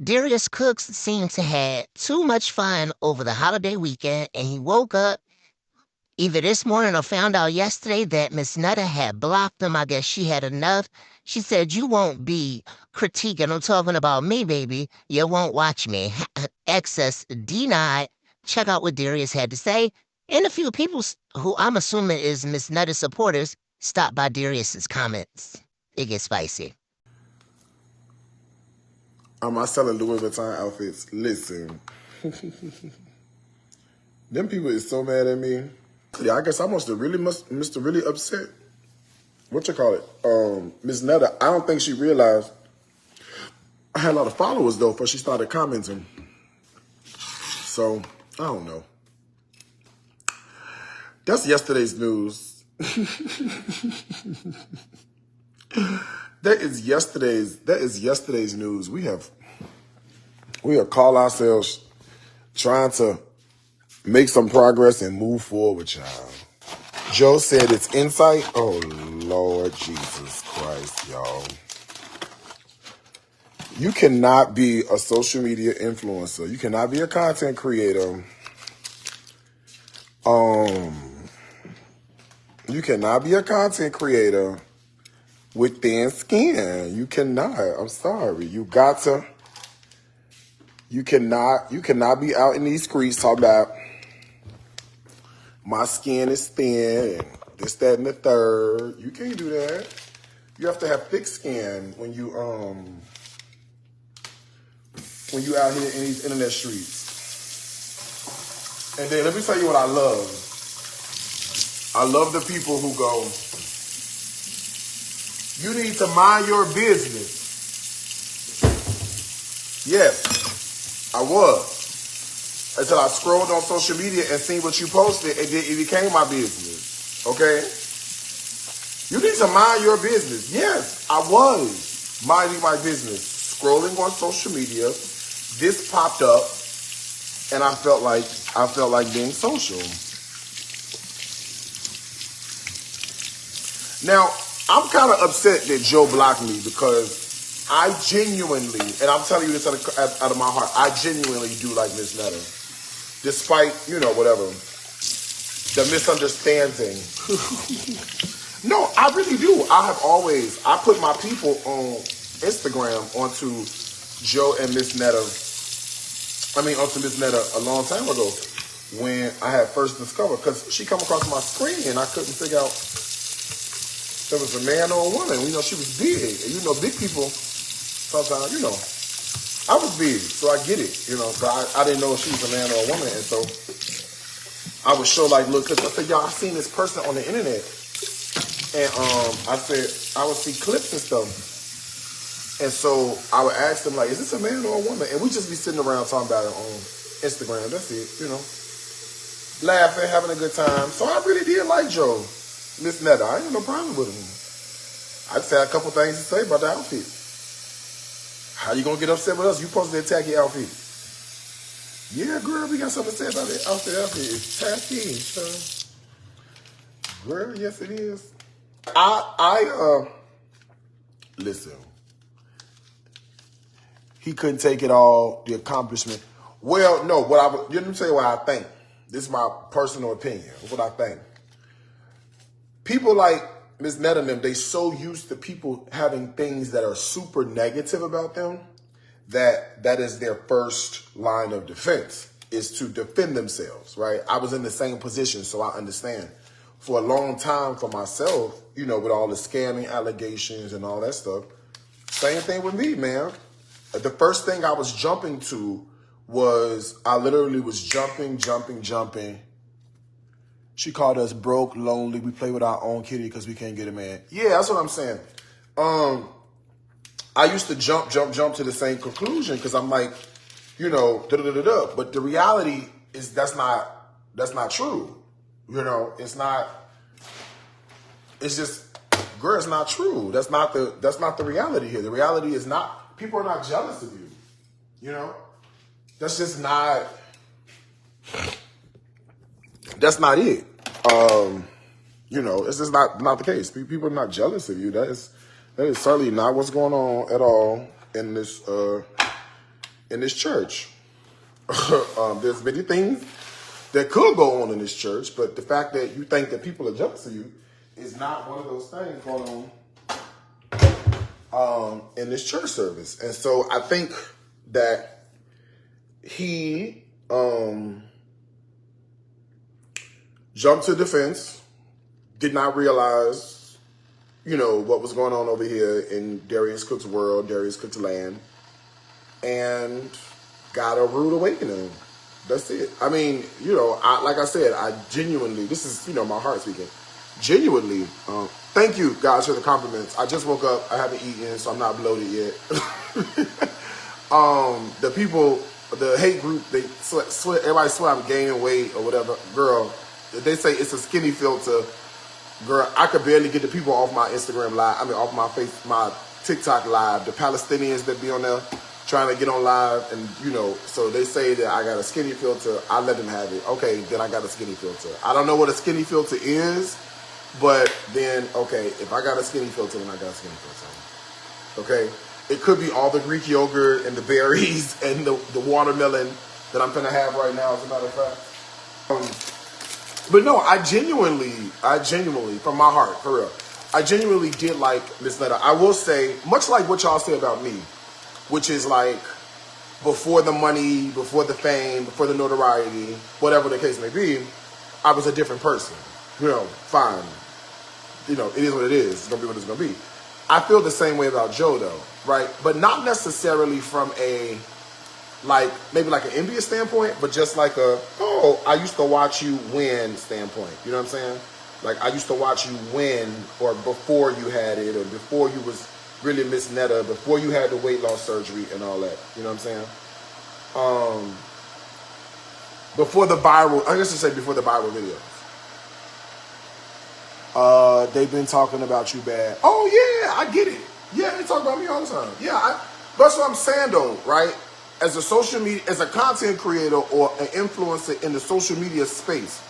Darius Cooks seemed to have too much fun over the holiday weekend, and he woke up either this morning or found out yesterday that Miss Netta had blocked him. I guess she had enough. She said, "You won't be critiquing. I'm talking about me, baby. You won't watch me." Access denied. Check out what Darius had to say. And a few people who I'm assuming is Miss Netta's supporters stopped by Darius's comments. It gets spicy. I selling Louis Vuitton outfits. Listen, them people is so mad at me. Yeah, I guess I must have really upset. What you call it? Miss Netta. I don't think she realized I had a lot of followers though before she started commenting. So I don't know. That's yesterday's news. That is yesterday's news. We have called ourselves trying to make some progress and move forward, y'all. Joe said it's insight. Oh, Lord Jesus Christ, y'all. You cannot be a social media influencer. You cannot be a content creator. You cannot be a content creator with thin skin. You cannot. I'm sorry. You cannot be out in these streets talking about my skin is thin and this, that, and the third. You can't do that. You have to have thick skin when you out here in these internet streets. And then let me tell you what I love. I love the people who go, "You need to mind your business." Yes, I was. Until I scrolled on social media and seen what you posted, and then it became my business. Okay? You need to mind your business. Yes, I was minding my business. Scrolling on social media, this popped up, and I felt like being social. Now, I'm kind of upset that Joe blocked me because I genuinely, and I'm telling you this out of my heart, I genuinely do like Miss Netta. Despite, whatever, the misunderstanding. No, I really do. I put my people on Instagram onto Joe and Miss Netta. Onto Miss Netta a long time ago when I had first discovered, because she come across my screen and I couldn't figure out if it was a man or a woman. She was big. And big people sometimes, I was big, so I get it, so I didn't know if she was a man or a woman. And so I would show look, because I said, y'all, I seen this person on the internet. And I said, I would see clips and stuff. And so I would ask them, is this a man or a woman? And we just be sitting around talking about it on Instagram. That's it, laughing, having a good time. So I really did like Joe, Miss Netta. I ain't had no problem with him. I just had a couple things to say about the outfit. How you gonna get upset with us? You supposed to attack your outfit. Yeah, girl, we got something to say about that outfit. Outfit is tacky, so. Girl, yes it is. Listen. He couldn't take it all, the accomplishment. Well, no, let me tell you what I think. This is my personal opinion, what I think. People like Miss Netta and them, they so used to people having things that are super negative about them that is their first line of defense, is to defend themselves, right? I was in the same position, so I understand. For a long time for myself, with all the scamming allegations and all that stuff, same thing with me, man. The first thing I was jumping to was, I literally was jumping. She called us broke, lonely. We play with our own kitty because we can't get a man. Yeah, that's what I'm saying. I used to jump to the same conclusion because I'm like, da-da-da-da-da. But the reality is that's not true. It's not, it's just, girl, it's not true. That's not the reality here. The reality is not, people are not jealous of you. That's just not, that's not it. It's just not the case. People are not jealous of you. That is certainly not what's going on at all in this in this church. There's many things that could go on in this church, but the fact that you think that people are jealous of you is not one of those things going on in this church service. And so I think that he jumped to defense, did not realize, what was going on over here in Darius Cook's world, Darius Cook's land, and got a rude awakening. That's it. I mean, like I said, I genuinely, this is, my heart speaking, genuinely, thank you guys for the compliments. I just woke up, I haven't eaten, so I'm not bloated yet. The people, the hate group, they everybody swear I'm gaining weight or whatever. Girl, they say it's a skinny filter. Girl, I could barely get the people off my Instagram live. Off my TikTok live. The Palestinians that be on there trying to get on live, and so they say that I got a skinny filter. I let them have it. Okay, then I got a skinny filter. I don't know what a skinny filter is, but then okay, if I got a skinny filter, then I got a skinny filter. Okay, it could be all the Greek yogurt and the berries and the watermelon that I'm gonna have right now. As a matter of fact. But no, I genuinely, from my heart, for real, I genuinely did like Miss Netta. I will say, much like what y'all say about me, which is like, before the money, before the fame, before the notoriety, whatever the case may be, I was a different person. Fine. It is what it is. It's going to be what it's going to be. I feel the same way about Joe, though, right? But not necessarily from a, maybe an envious standpoint, but just like I used to watch you win standpoint. You know what I'm saying? Like, I used to watch you win, or before you had it, or before you was really Miss Netta, before you had the weight loss surgery and all that. You know what I'm saying? Before the viral, I guess to say before the viral videos. They've been talking about you bad. Oh, yeah, I get it. Yeah, they talk about me all the time. Yeah, that's what I'm saying, though, right? As a social media, as a content creator or an influencer in the social media space,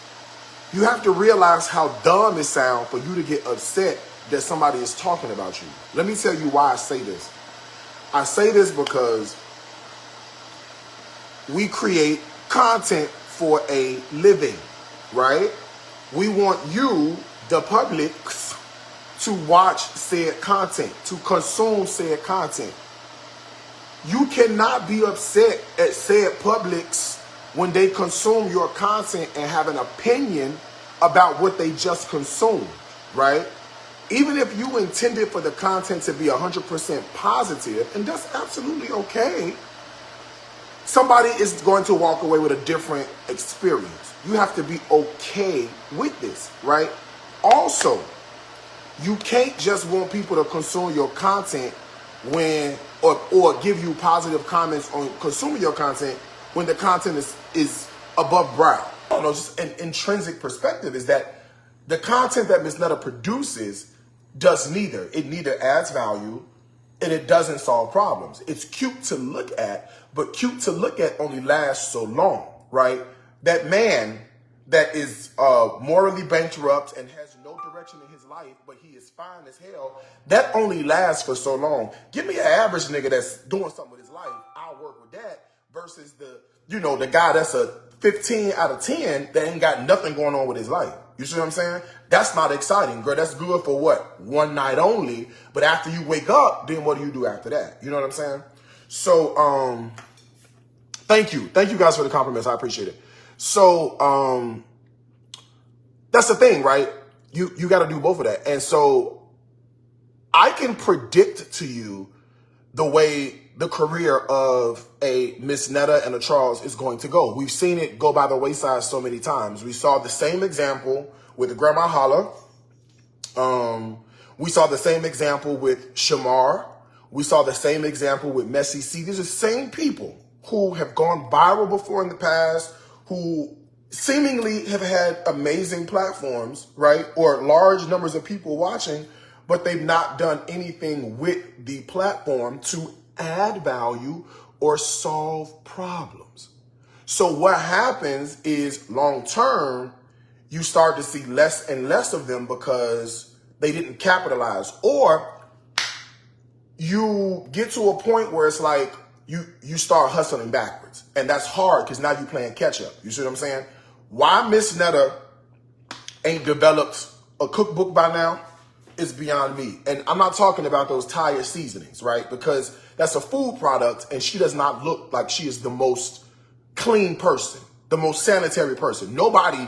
you have to realize how dumb it sounds for you to get upset that somebody is talking about you. Let me tell you why I say this. I say this because we create content for a living, right? We want you, the public, to watch said content, to consume said content. You cannot be upset at said publics when they consume your content and have an opinion about what they just consumed, right? Even if you intended for the content to be 100% positive, and that's absolutely okay, somebody is going to walk away with a different experience. You have to be okay with this, right? Also, you can't just want people to consume your content or give you positive comments on consuming your content when the content is above brow. Just an intrinsic perspective is that the content that Miss Netta produces does neither. It neither adds value and it doesn't solve problems. It's cute to look at, but cute to look at only lasts so long, right? That man that is morally bankrupt and has no direction in his life, but he is fine as hell, that only lasts for so long. Give me an average nigga that's doing something with his life. I'll work with that versus the guy that's a 15 out of 10 that ain't got nothing going on with his life. You see what I'm saying? That's not exciting, girl. That's good for what? One night only. But after you wake up, then what do you do after that? You know what I'm saying? So, thank you. Thank you guys for the compliments. I appreciate it. So, that's the thing, right? You got to do both of that. And so I can predict to you the way the career of a Miss Netta and a Charles is going to go. We've seen it go by the wayside so many times. We saw the same example with the Grandma Holla. We saw the same example with Shamar. We saw the same example with Messy C. These are the same people who have gone viral before in the past, who seemingly have had amazing platforms, right? Or large numbers of people watching, but they've not done anything with the platform to add value or solve problems. So what happens is long term, you start to see less and less of them because they didn't capitalize. Or you get to a point where it's like you start hustling backwards. And that's hard because now you're playing catch up. You see what I'm saying? Why Miss Netta ain't developed a cookbook by now is beyond me. And I'm not talking about those tire seasonings, right? Because that's a food product and she does not look like she is the most clean person, the most sanitary person. Nobody,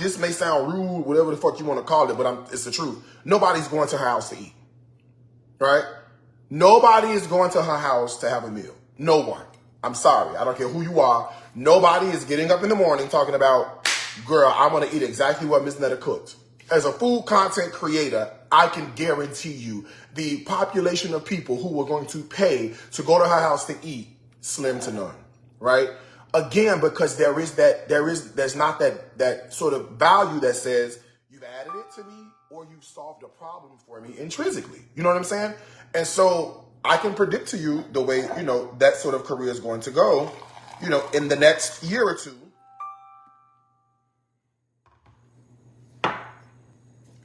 this may sound rude, whatever the fuck you want to call it, but it's the truth. Nobody's going to her house to eat, right? Nobody is going to her house to have a meal. No one. I'm sorry. I don't care who you are. Nobody is getting up in the morning talking about, girl, I want to eat exactly what Miss Netta cooked. As a food content creator, I can guarantee you the population of people who are going to pay to go to her house to eat, slim to none, right? Again, because there's not that sort of value that says you've added it to me or you've solved a problem for me intrinsically. You know what I'm saying? And so I can predict to you the way, that sort of career is going to go, in the next year or two.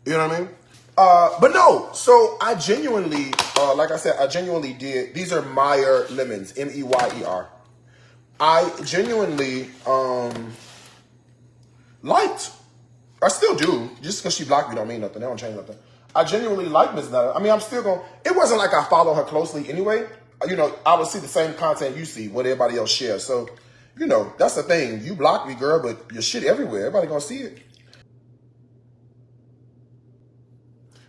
You know what I mean? But no, so I genuinely, like I said, I genuinely did. These are Meyer lemons, Meyer. I genuinely liked, I still do, just because she blocked me don't mean nothing. They don't change nothing. I genuinely like Miss Netta. I mean, I'm still going, it wasn't like I follow her closely anyway. I would see the same content you see, what everybody else shares. So, that's the thing. You block me, girl, but your shit everywhere. Everybody gonna see it.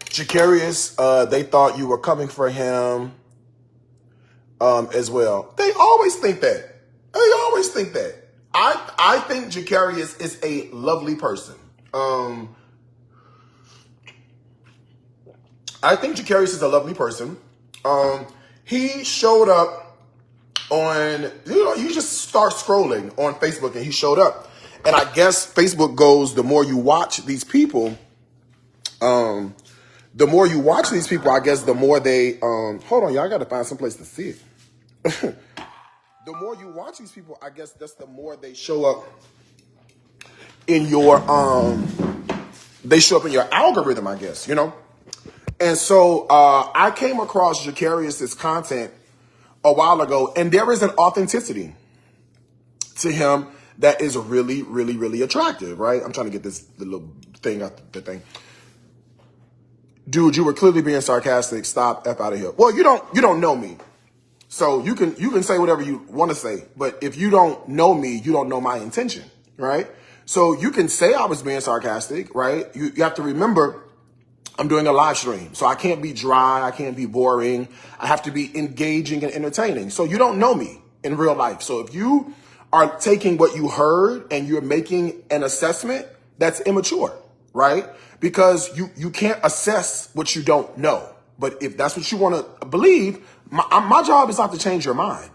Jacarius, they thought you were coming for him as well. They always think that. I think Jacarius is a lovely person. He showed up on, you just start scrolling on Facebook and he showed up. And I guess Facebook goes, the more you watch these people, I guess the more they, hold on, y'all, I got to find some place to see it. The more you watch these people, I guess that's the more they show up in your, algorithm, I guess, And so I came across Jacarius's content a while ago, and there is an authenticity to him that is really, really, really attractive, right? I'm trying to get the little thing out the thing. Dude, you were clearly being sarcastic. Stop F out of here. Well, you don't know me. So you can say whatever you want to say, but if you don't know me, you don't know my intention, right? So you can say I was being sarcastic, right? You have to remember I'm doing a live stream, so I can't be dry, I can't be boring. I have to be engaging and entertaining. So you don't know me in real life. So if you are taking what you heard and you're making an assessment, that's immature, right? Because you can't assess what you don't know. But if that's what you want to believe, my job is not to change your mind.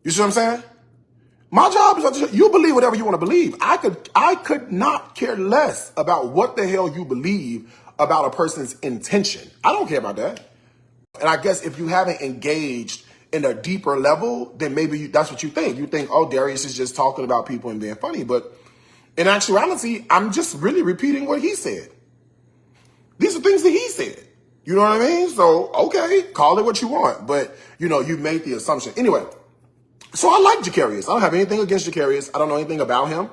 You see what I'm saying? My job is not to, you believe whatever you want to believe. I could not care less about what the hell you believe about a person's intention. I don't care about that. And I guess if you haven't engaged in a deeper level, then maybe that's what you think. You think, oh, Darius is just talking about people and being funny. But in actuality, I'm just really repeating what he said. These are things that he said. You know what I mean? So, okay, call it what you want. But, you made the assumption. Anyway, so I like Jacarius. I don't have anything against Jacarius. I don't know anything about him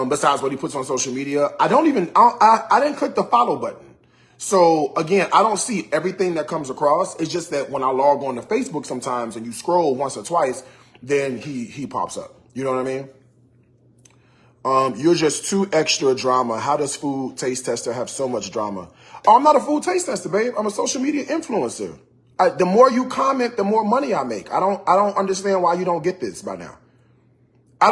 besides what he puts on social media. I didn't click the follow button. So, again, I don't see everything that comes across. It's just that when I log on to Facebook sometimes and you scroll once or twice, then he pops up. You know what I mean? You're just too extra drama. How does food taste tester have so much drama? Oh, I'm not a food taste tester, babe. I'm a social media influencer. The more you comment, the more money I make. I don't understand why you don't get this by now. I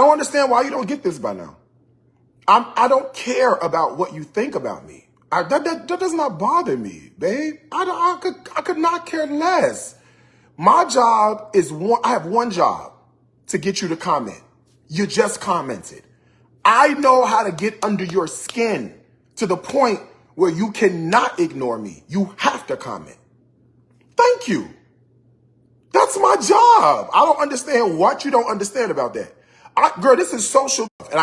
don't care about what you think about me. That does not bother me, babe. I could not care less. My job is I have one job, to get you to comment. You just commented. I know how to get under your skin to the point where you cannot ignore me. You have to comment. Thank you. That's my job. I don't understand what you don't understand about that. Girl, this is social. And